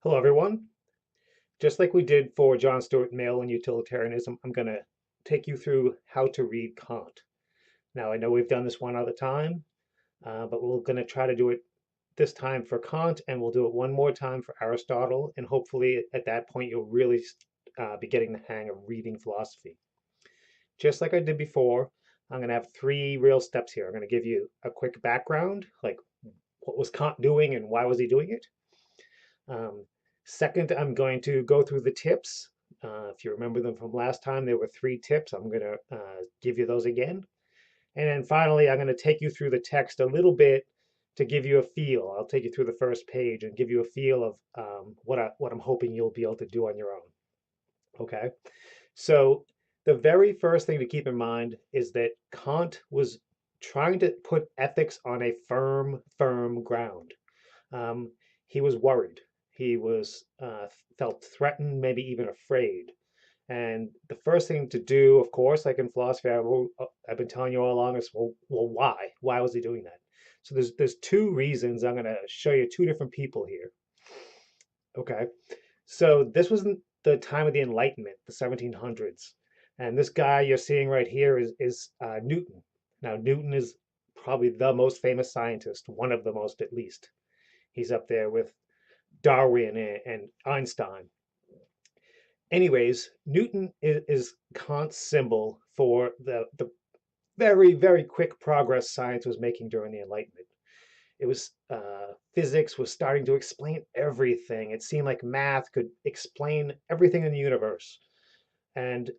Hello, everyone. Just like we did for John Stuart Mill and utilitarianism, I'm going to take you through how to read Kant. Now, I know we've done this one other time, but we're going to try to do it this time for Kant, and we'll do it one more time for Aristotle. And hopefully, at that point, you'll really be getting the hang of reading philosophy. Just like I did before, I'm going to have three real steps here. I'm going to give you a quick background, like what was Kant doing and why was he doing it? Um, Second, I'm going to go through the tips. If you remember them from last time, there were three tips. I'm going to give you those again. And then finally, I'm going to take you through the text a little bit to give you a feel. I'll take you through the first page and give you a feel of what I'm hoping you'll be able to do on your own. Okay. So the very first thing to keep in mind is that Kant was trying to put ethics on a firm ground. Um, he was worried. He was felt threatened, maybe even afraid. And the first thing to do, of course, like in philosophy, I've been telling you all along is, well, why? Why was he doing that? So there's two reasons. I'm going to show you two different people here. Okay, so this was the time of the Enlightenment, the 1700s, and this guy you're seeing right here is Newton. Now Newton is probably the most famous scientist, one of the most at least. He's up there with Darwin and Einstein. Anyways, Newton is Kant's symbol for the very, very quick progress science was making during the Enlightenment. It was physics was starting to explain everything. It seemed like math could explain everything in the universe. And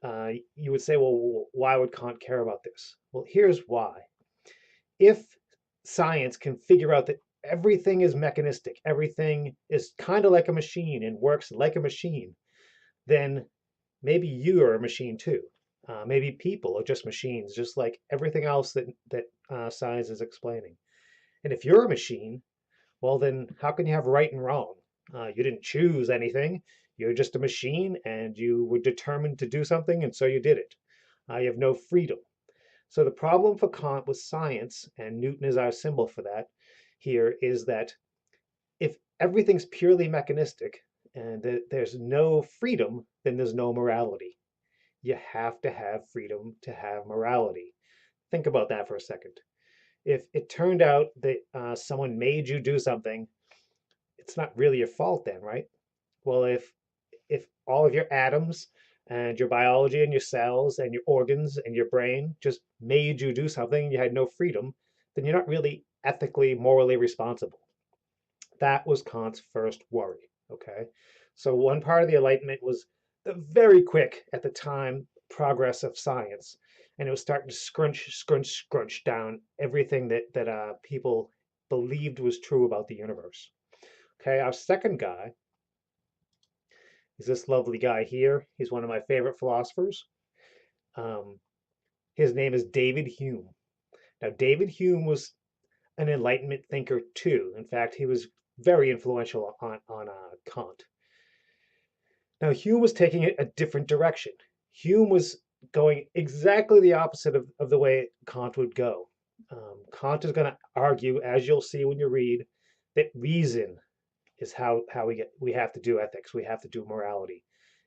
you would say, well, why would Kant care about this? Well, here's why. If science can figure out that everything is mechanistic, everything is kind of like a machine and works like a machine, then maybe you are a machine too. Maybe people are just machines, just like everything else that science is explaining. And if you're a machine, well, then how can you have right and wrong? You didn't choose anything. You're just a machine, and you were determined to do something, and so you did it. You have no freedom. So the problem for Kant with science, and Newton is our symbol for that here, is that if everything's purely mechanistic and there's no freedom, then there's no morality. You have to have freedom to have morality. Think about that for a second. If it turned out that someone made you do something, it's not really your fault then, right? Well, if all of your atoms and your biology and your cells and your organs and your brain just made you do something, you had no freedom, then you're not really ethically, morally responsible. That was Kant's first worry. Okay. So one part of the Enlightenment was the very quick, at the time, progress of science. And it was starting to scrunch down everything that people believed was true about the universe. Okay, our second guy is this lovely guy here. He's one of my favorite philosophers. Um, his name is David Hume. Now, David Hume was an Enlightenment thinker too. In fact, he was very influential on Kant. Now, Hume was taking it a different direction. Hume was going exactly the opposite of the way Kant would go. Kant is going to argue, as you'll see when you read, that reason is how we have to do ethics. We have to do morality.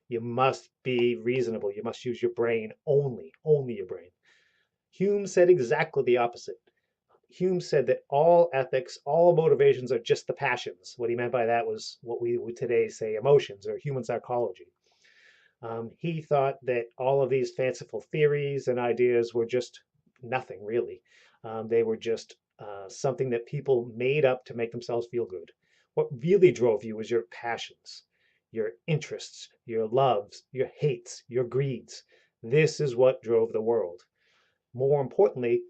You must be reasonable. You must use your brain only your brain. Hume said exactly the opposite. Hume said that all ethics, all motivations are just the passions. What he meant by that was what we would today say emotions or human psychology. He thought that all of these fanciful theories and ideas were just nothing, really. They were just something that people made up to make themselves feel good. What really drove you was your passions, your interests, your loves, your hates, your greeds. This is what drove the world. More importantly,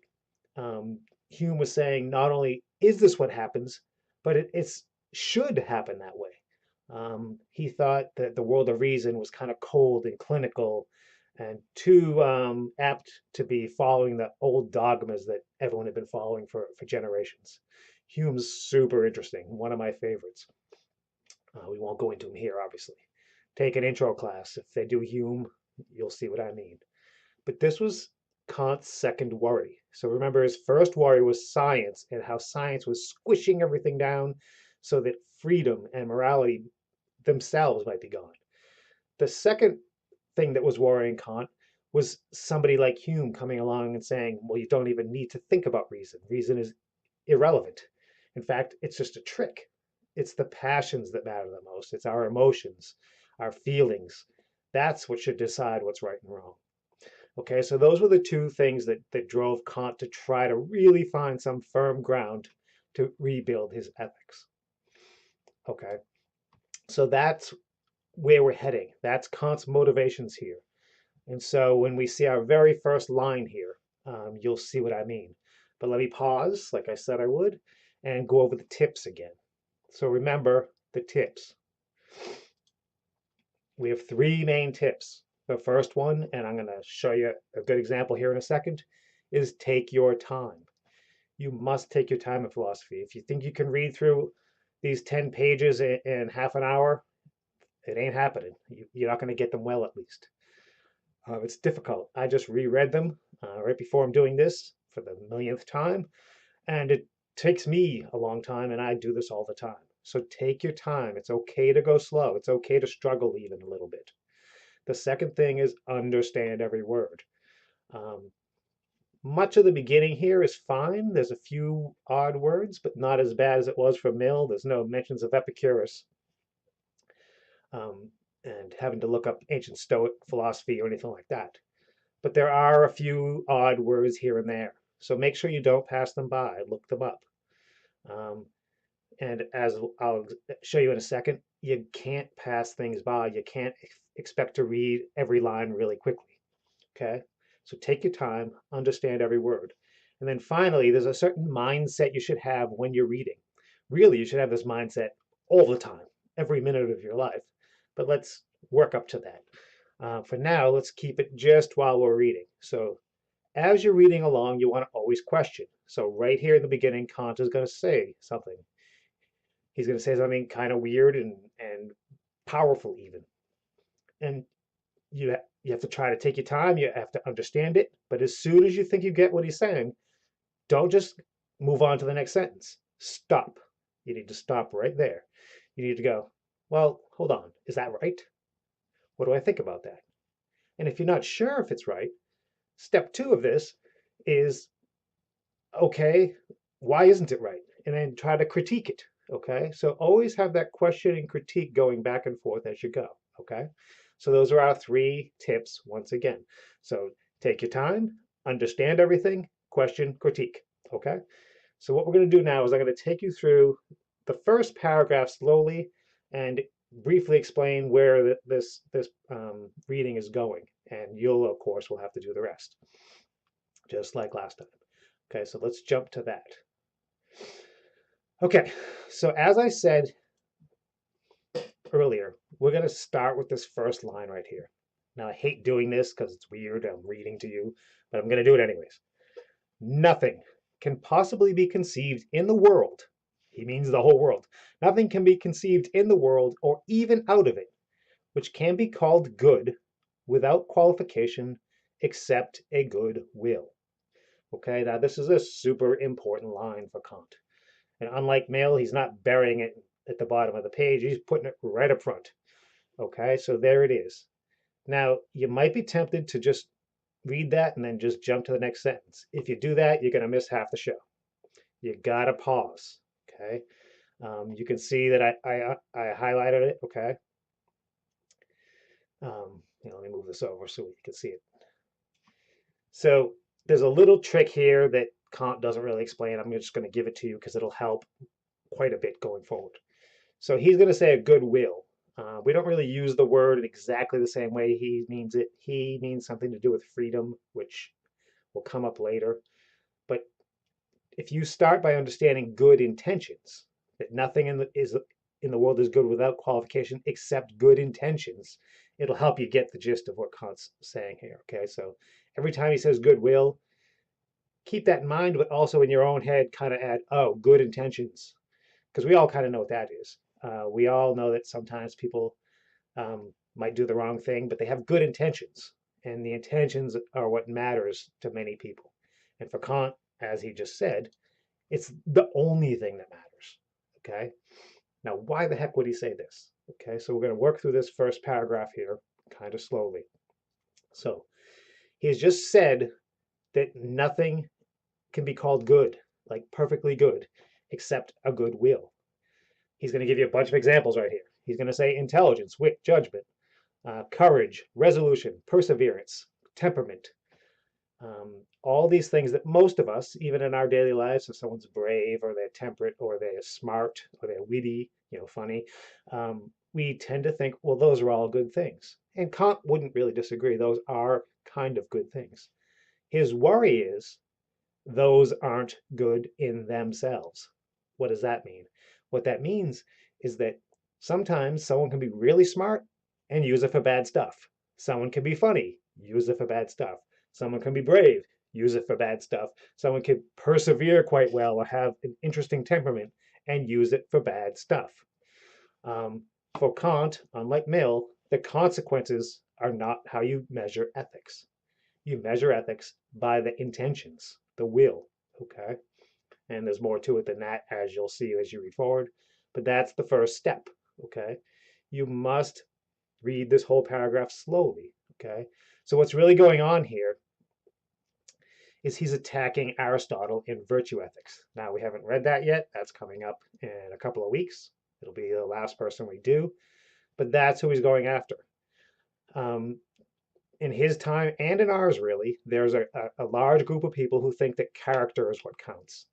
Hume was saying not only is this what happens, but it's should happen that way. He thought that the world of reason was kind of cold and clinical and too apt to be following the old dogmas that everyone had been following for generations. Hume's super interesting, one of my favorites. We won't go into him here, obviously. Take an intro class. If they do Hume, you'll see what I mean. But this was Kant's second worry. So remember, his first worry was science and how science was squishing everything down so that freedom and morality themselves might be gone. The second thing that was worrying Kant was somebody like Hume coming along and saying, well, you don't even need to think about reason. Reason is irrelevant. In fact, it's just a trick. It's the passions that matter the most. It's our emotions, our feelings. That's what should decide what's right and wrong. Okay, so those were the two things that drove Kant to try to really find some firm ground to rebuild his ethics. Okay, so that's where we're heading. That's Kant's motivations here. And so when we see our very first line here, you'll see what I mean. But let me pause, like I said I would, and go over the tips again. So remember the tips. We have three main tips. The first one, and I'm going to show you a good example here in a second, is take your time. You must take your time in philosophy. If you think you can read through these 10 pages in half an hour, it ain't happening. You're not going to get them well, at least. It's difficult. I just reread them right before I'm doing this for the millionth time, and it takes me a long time, and I do this all the time. So take your time. It's okay to go slow. It's okay to struggle even a little bit. The second thing is understand every word. Um, Much of the beginning here is fine. There's a few odd words, but not as bad as it was for Mill. There's no mentions of Epicurus um, and having to look up ancient Stoic philosophy or anything like that. But there are a few odd words here and there. So make sure you don't pass them by. Look them up. Um, and as I'll show you in a second, you can't pass things by. You can't expect to read every line really quickly. Okay? So take your time, understand every word. And then finally, there's a certain mindset you should have when you're reading. Really, you should have this mindset all the time, every minute of your life. But let's work up to that. For now, let's keep it just while we're reading. So as you're reading along, you want to always question. So right here in the beginning, Kant is going to say something. He's going to say something kind of weird and powerful even. And you have to try to take your time. You have to understand it. But as soon as you think you get what he's saying, don't just move on to the next sentence. Stop. You need to stop right there. You need to go, well, hold on. Is that right? What do I think about that? And if you're not sure if it's right, step two of this is, okay, why isn't it right? And then try to critique it. Okay. So always have that question and critique going back and forth as you go. Okay. So those are our three tips once again. So take your time, understand everything, question, critique. Okay. So what we're going to do now is I'm going to take you through the first paragraph slowly and briefly explain where this reading is going. And you'll, of course, will have to do the rest, just like last time. Okay, so let's jump to that. Okay, so as I said earlier, we're going to start with this first line right here. Now, I hate doing this because it's weird. I'm reading to you, but I'm going to do it anyways. Nothing can possibly be conceived in the world. He means the whole world. Nothing can be conceived in the world or even out of it, which can be called good without qualification except a good will. Okay, now this is a super important line for Kant. And unlike Mill, he's not burying it at the bottom of the page. He's putting it right up front. Okay, so there it is. Now, you might be tempted to just read that and then just jump to the next sentence. If you do that, you're going to miss half the show. You got to pause. Okay, you can see that I highlighted it. Okay, let me move this over so you can see it. So there's a little trick here that Kant doesn't really explain. I'm just going to give it to you because it'll help quite a bit going forward. So he's going to say a good will. We don't really use the word in exactly the same way he means it. He means something to do with freedom, which will come up later. But if you start by understanding good intentions, that nothing in the world is good without qualification except good intentions, it'll help you get the gist of what Kant's saying here. Okay, so every time he says goodwill, keep that in mind, but also in your own head, kind of add, oh, good intentions, because we all kind of know what that is. We all know that sometimes people might do the wrong thing, but they have good intentions, and the intentions are what matters to many people. And for Kant, as he just said, it's the only thing that matters. Okay. Now, why the heck would he say this? Okay, so we're going to work through this first paragraph here kind of slowly. So he has just said that nothing can be called good, like perfectly good, except a good will. He's going to give you a bunch of examples right here. He's going to say intelligence, wit, judgment, courage, resolution, perseverance, temperament, all these things that most of us, even in our daily lives, if someone's brave or they're temperate or they're smart or they're witty, funny, we tend to think, well, those are all good things. And Kant wouldn't really disagree. Those are kind of good things. His worry is those aren't good in themselves. What does that mean? What that means is that sometimes someone can be really smart and use it for bad stuff. Someone can be funny, use it for bad stuff. Someone can be brave, use it for bad stuff. Someone can persevere quite well or have an interesting temperament and use it for bad stuff. Um, for Kant, unlike Mill, the consequences are not how you measure ethics. You measure ethics by the intentions, the will, okay? And there's more to it than that, as you'll see as you read forward. But that's the first step, okay? You must read this whole paragraph slowly, okay? So what's really going on here is he's attacking Aristotle in virtue ethics. Now, we haven't read that yet. That's coming up in a couple of weeks. It'll be the last person we do, but that's who he's going after. Um, in his time and in ours, really, there's a large group of people who think that character is what counts.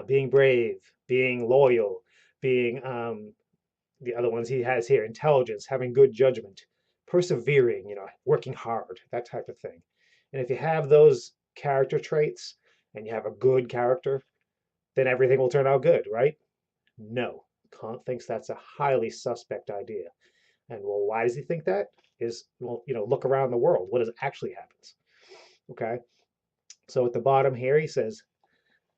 Being brave, being loyal, being the other ones he has here, intelligence, having good judgment, persevering, working hard, that type of thing. And if you have those character traits and you have a good character, then everything will turn out good, right? No. Kant thinks that's a highly suspect idea. And well, why does he think that? Is, well, look around the world. What is actually happens? Okay. So at the bottom here, he says,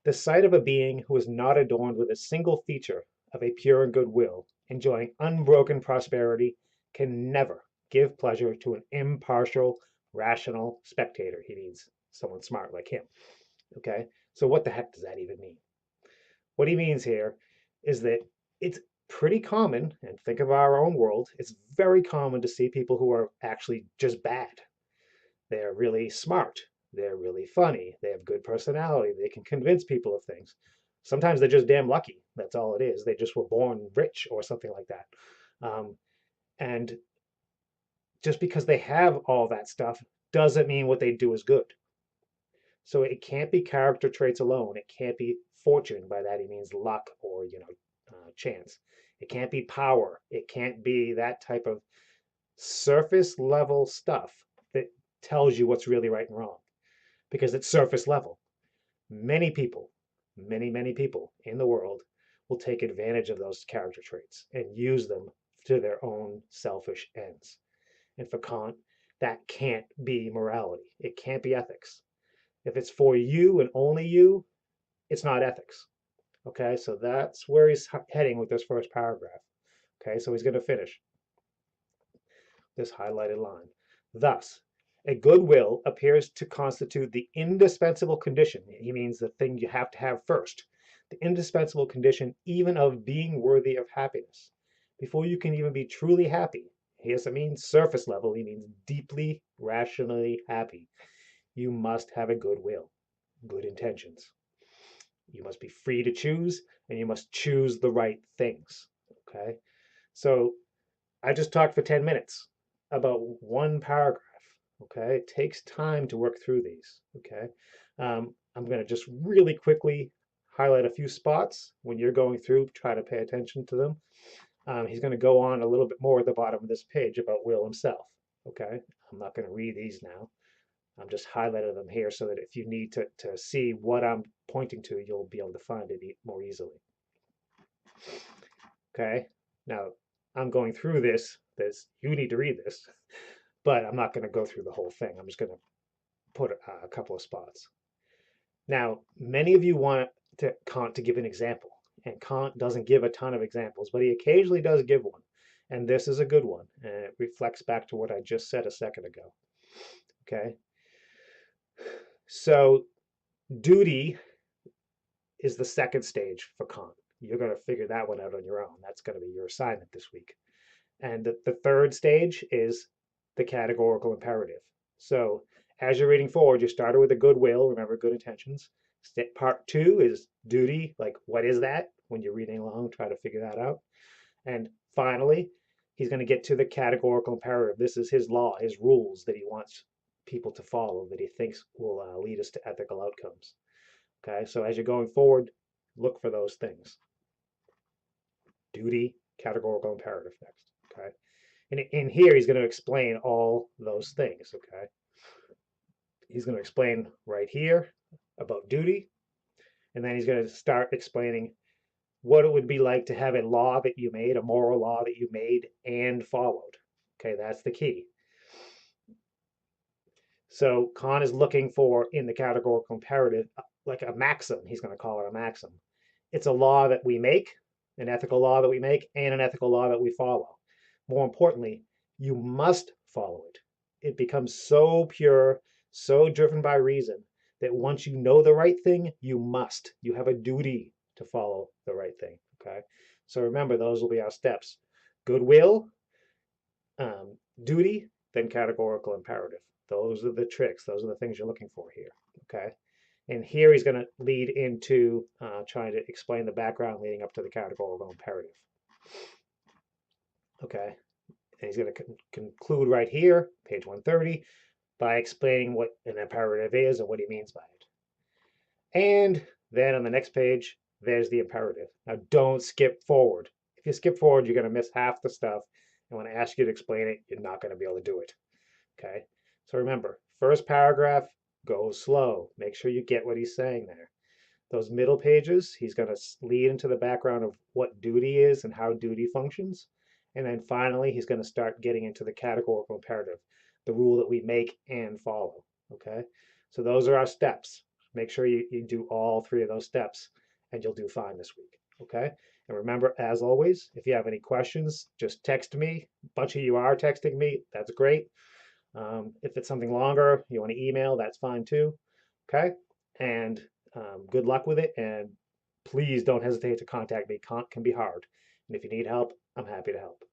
the sight of a being who is not adorned with a single feature of a pure and good will, enjoying unbroken prosperity, can never give pleasure to an impartial, rational spectator. He needs someone smart like him. Okay. So what the heck does that even mean? What he means here is that it's pretty common, and think of our own world, it's very common to see people who are actually just bad. They're really smart. They're really funny. They have good personality. They can convince people of things. Sometimes they're just damn lucky. That's all it is. They just were born rich or something like that. And just because they have all that stuff doesn't mean what they do is good. So it can't be character traits alone. It can't be fortune. By that he means luck or chance. It can't be power. It can't be that type of surface level stuff that tells you what's really right and wrong because it's surface level. Many people, many people in the world will take advantage of those character traits and use them to their own selfish ends. And for Kant, that can't be morality. It can't be ethics. If it's for you and only you, it's not ethics. Okay, so that's where he's heading with this first paragraph. Okay, so he's going to finish this highlighted line. Thus, a good will appears to constitute the indispensable condition. He means the thing you have to have first, the indispensable condition even of being worthy of happiness. Before you can even be truly happy, he doesn't mean surface level, he means deeply, rationally happy. You must have a good will, good intentions. You must be free to choose, and you must choose the right things. Okay? So I just talked for 10 minutes about one paragraph. Okay? It takes time to work through these. Okay? I'm going to just really quickly highlight a few spots. When you're going through, try to pay attention to them. He's going to go on a little bit more at the bottom of this page about Will himself. Okay? I'm not going to read these now. I'm just highlighting them here so that if you need to see what I'm pointing to, you'll be able to find it more easily. Okay, now I'm going through this. You need to read this, but I'm not going to go through the whole thing. I'm just going to put a couple of spots. Now, many of you want Kant to give an example, and Kant doesn't give a ton of examples, but he occasionally does give one. And this is a good one, and it reflects back to what I just said a second ago. Okay, so duty is the second stage for Kant. You're going to figure that one out on your own. That's going to be your assignment this week. And the third stage is the categorical imperative. So as you're reading forward, you started with a goodwill, remember good intentions. Part two is duty, like what is that? When you're reading along, try to figure that out. And finally, he's going to get to the categorical imperative. This is his law, his rules that he wants people to follow, that he thinks will lead us to ethical outcomes. Okay, so as you're going forward, look for those things. Duty, categorical imperative next. Okay, and in here he's going to explain all those things. Okay, he's going to explain right here about duty, and then he's going to start explaining what it would be like to have a law that you made, a moral law that you made and followed. Okay, that's the key. So Kant is looking for in the categorical imperative, like a maxim. He's going to call it a maxim. It's a law that we make, an ethical law that we make, and an ethical law that we follow. More importantly, you must follow it. It becomes so pure, so driven by reason that once you know the right thing, you must. You have a duty to follow the right thing. Okay. So remember, those will be our steps: goodwill, duty, then categorical imperative. Those are the tricks. Those are the things you're looking for here. Okay. And here he's going to lead into trying to explain the background leading up to the categorical imperative. Okay. And he's going to conclude right here, page 130, by explaining what an imperative is and what he means by it. And then on the next page, there's the imperative. Now, don't skip forward. If you skip forward, you're going to miss half the stuff. And when I ask you to explain it, you're not going to be able to do it. Okay. So remember, first paragraph, go slow. Make sure you get what he's saying there. Those middle pages, he's going to lead into the background of what duty is and how duty functions. And then finally, he's going to start getting into the categorical imperative, the rule that we make and follow. Okay. So those are our steps. Make sure you do all three of those steps and you'll do fine this week. Okay. And remember, as always, if you have any questions, just text me. A bunch of you are texting me. That's great. If it's something longer, you want to email, that's fine too. Okay. And good luck with it. And please don't hesitate to contact me. Can be hard. And if you need help, I'm happy to help.